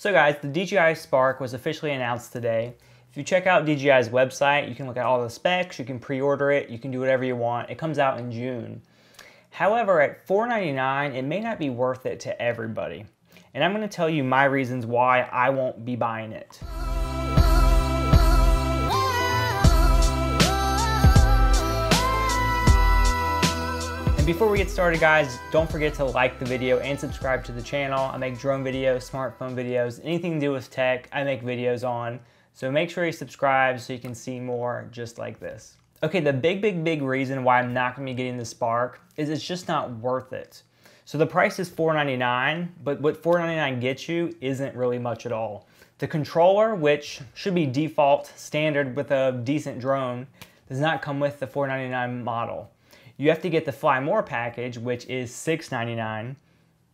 So guys, the DJI Spark was officially announced today. If you check out DJI's website, you can look at all the specs, you can pre-order it, you can do whatever you want. It comes out in June. However, at $499, it may not be worth it to everybody. And I'm going to tell you my reasons why I won't be buying it. Before we get started, guys, don't forget to like the video and subscribe to the channel. I make drone videos, smartphone videos, anything to do with tech, I make videos on. So make sure you subscribe so you can see more just like this. Okay, the big reason why I'm not gonna be getting the Spark is it's just not worth it. So the price is $499, but what $499 gets you isn't really much at all. The controller, which should be default standard with a decent drone, does not come with the $499 model. You have to get the Fly More package, which is $699.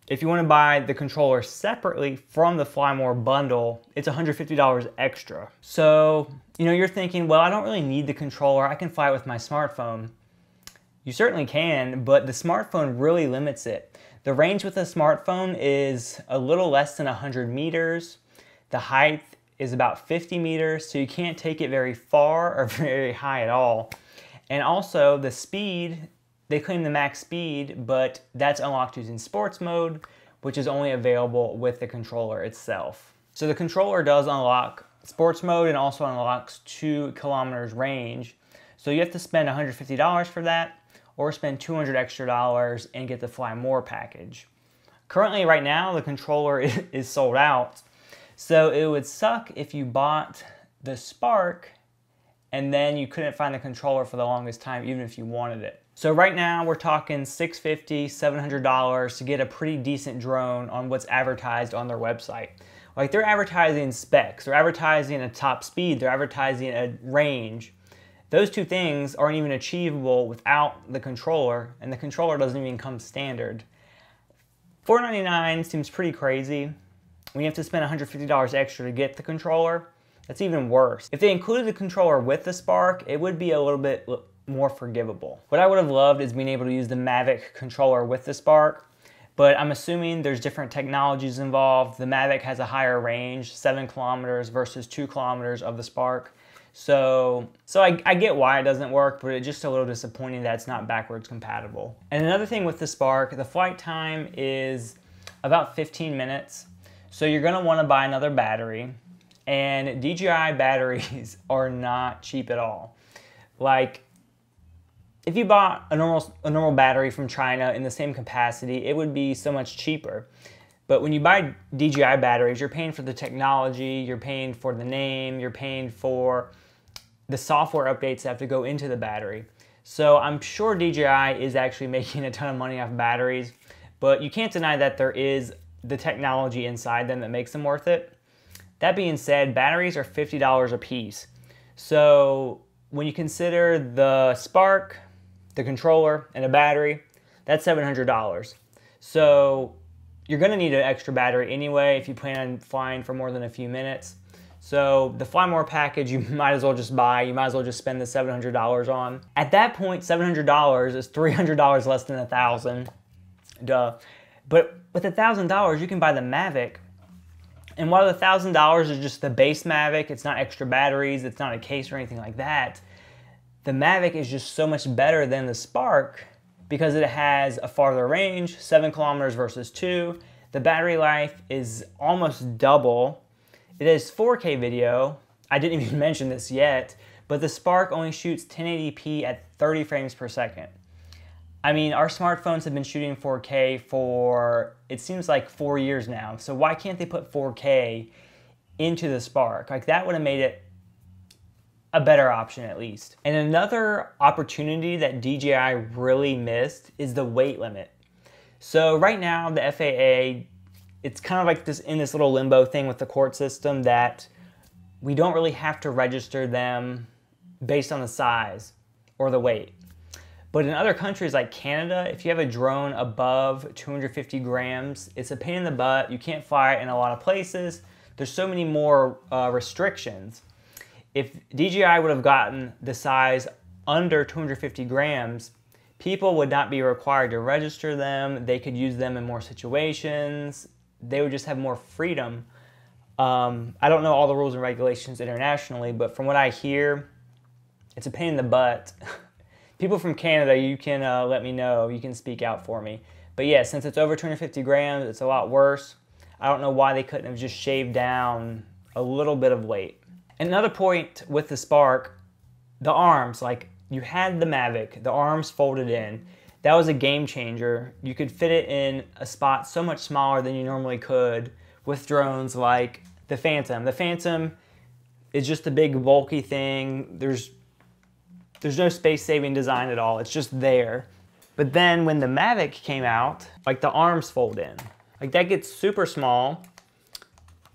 If you want to buy the controller separately from the Fly More bundle, it's $150 extra. So, you're thinking, well, I don't really need the controller. I can fly it with my smartphone. You certainly can, but the smartphone really limits it. The range with a smartphone is a little less than 100 meters. The height is about 50 meters, so you can't take it very far or very high at all. And also the speed, they claim the max speed, but that's unlocked using sports mode, which is only available with the controller itself. So the controller does unlock sports mode and also unlocks 2 kilometers range. So you have to spend $150 for that or spend $200 extra and get the Fly More package. Currently right now, the controller is sold out. So it would suck if you bought the Spark and then you couldn't find the controller for the longest time, even if you wanted it. So right now we're talking $650, $700 to get a pretty decent drone on what's advertised on their website. Like, they're advertising specs, they're advertising a top speed, they're advertising a range. Those two things aren't even achievable without the controller, and the controller doesn't even come standard. $499 seems pretty crazy. When you have to spend $150 extra to get the controller, that's even worse. If they included the controller with the Spark, it would be a little bit more forgivable. What I would have loved is being able to use the Mavic controller with the Spark, but I'm assuming there's different technologies involved. The Mavic has a higher range, 7 kilometers versus 2 kilometers of the Spark. So I get why it doesn't work, but it's just a little disappointing that it's not backwards compatible. And another thing with the Spark, the flight time is about 15 minutes. So you're gonna wanna buy another battery. And DJI batteries are not cheap at all. Like, if you bought a normal battery from China in the same capacity, it would be so much cheaper. But when you buy DJI batteries, you're paying for the technology, you're paying for the name, you're paying for the software updates that have to go into the battery. So I'm sure DJI is actually making a ton of money off batteries, but you can't deny that there is the technology inside them that makes them worth it. That being said, batteries are $50 a piece. So when you consider the Spark, the controller, and a battery, that's $700. So you're gonna need an extra battery anyway if you plan on flying for more than a few minutes. So the Fly More package you might as well just buy, you might as well just spend the $700 on. At that point, $700 is $300 less than $1,000, duh. But with $1,000, you can buy the Mavic. And while the $1,000 is just the base Mavic, it's not extra batteries, it's not a case or anything like that, the Mavic is just so much better than the Spark because it has a farther range, 7 kilometers versus 2. The battery life is almost double. It has 4K video. I didn't even mention this yet, but the Spark only shoots 1080p at 30 frames per second. I mean, our smartphones have been shooting 4K for, it seems like 4 years now. So why can't they put 4K into the Spark? Like, that would have made it a better option at least. And another opportunity that DJI really missed is the weight limit. So right now, the FAA, it's kind of like in this little limbo thing with the court system that we don't really have to register them based on the size or the weight. But in other countries like Canada, if you have a drone above 250 grams, it's a pain in the butt. You can't fly it in a lot of places. There's so many more restrictions. If DJI would have gotten the size under 250 grams, people would not be required to register them. They could use them in more situations. They would just have more freedom I don't know all the rules and regulations internationally, but from what I hear, it's a pain in the butt. People from Canada, you can let me know. You can speak out for me. But yeah, since it's over 250 grams, it's a lot worse. I don't know why they couldn't have just shaved down a little bit of weight. And another point with the Spark, the arms, like you had the Mavic, the arms folded in. That was a game changer. You could fit it in a spot so much smaller than you normally could with drones like the Phantom. The Phantom is just a big bulky thing. There's no space-saving design at all. It's just there. But then when the Mavic came out, like the arms fold in. Like that gets super small,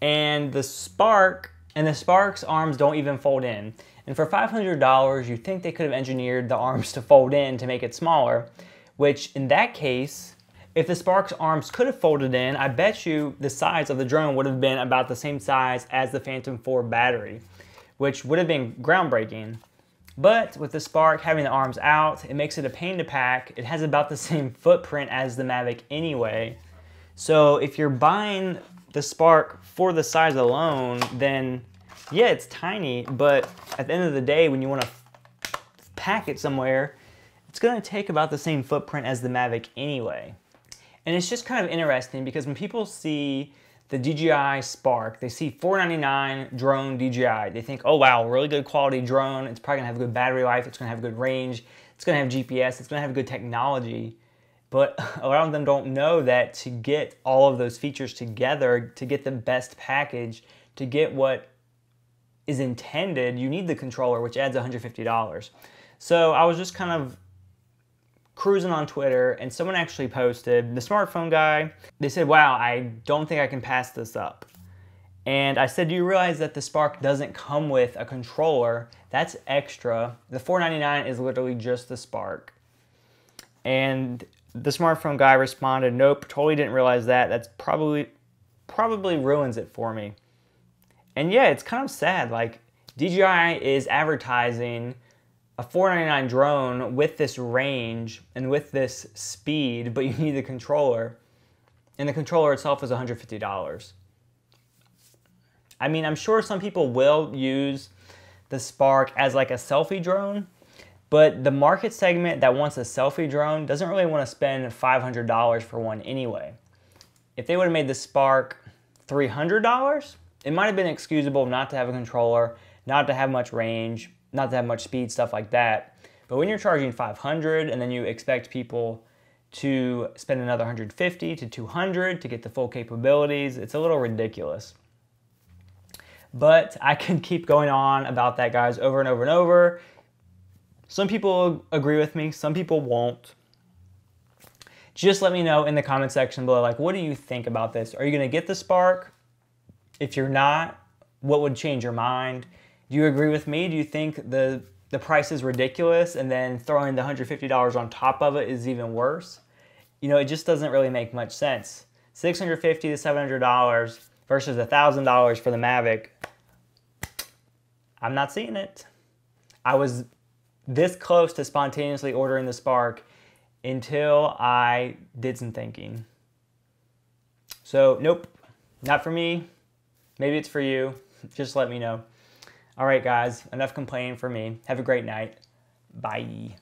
and the Spark's arms don't even fold in. And for $500, you'd think they could have engineered the arms to fold in to make it smaller, which in that case, if the Spark's arms could have folded in, I bet you the size of the drone would have been about the same size as the Phantom 4 battery, which would have been groundbreaking. But with the Spark having the arms out, it makes it a pain to pack. It has about the same footprint as the Mavic anyway. So if you're buying the Spark for the size alone, then yeah, it's tiny, but at the end of the day, when you want to pack it somewhere, it's going to take about the same footprint as the Mavic anyway. And it's just kind of interesting because when people see the DJI Spark, they see $499 drone DJI. They think, oh wow, really good quality drone. It's probably gonna have good battery life. It's gonna have good range. It's gonna have GPS. It's gonna have good technology. But a lot of them don't know that to get all of those features together, to get the best package, to get what is intended, you need the controller, which adds $150. So I was just kind of cruising on Twitter, and someone actually posted, the smartphone guy, they said, wow, I don't think I can pass this up. And I said, do you realize that the Spark doesn't come with a controller? That's extra. The $499 is literally just the Spark. And the smartphone guy responded, nope, totally didn't realize that. That's probably ruins it for me. And yeah, it's kind of sad. Like, DJI is advertising a $499 drone with this range and with this speed, but you need the controller. And the controller itself is $150. I mean, I'm sure some people will use the Spark as like a selfie drone, but the market segment that wants a selfie drone doesn't really want to spend $500 for one anyway. If they would have made the Spark $300, it might have been excusable not to have a controller, not to have much range, not to have much speed, stuff like that. But when you're charging $500 and then you expect people to spend another $150 to $200 to get the full capabilities, it's a little ridiculous. But I can keep going on about that, guys, over and over and over. Some people agree with me, some people won't. Just let me know in the comment section below, like, what do you think about this? Are you gonna get the Spark? If you're not, what would change your mind? Do you agree with me? Do you think the price is ridiculous and then throwing the $150 on top of it is even worse? You know, it just doesn't really make much sense. $650 to $700 versus $1,000 for the Mavic. I'm not seeing it. I was this close to spontaneously ordering the Spark until I did some thinking. So, nope, not for me. Maybe it's for you. Just let me know. All right, guys, enough complaining for me. Have a great night. Bye.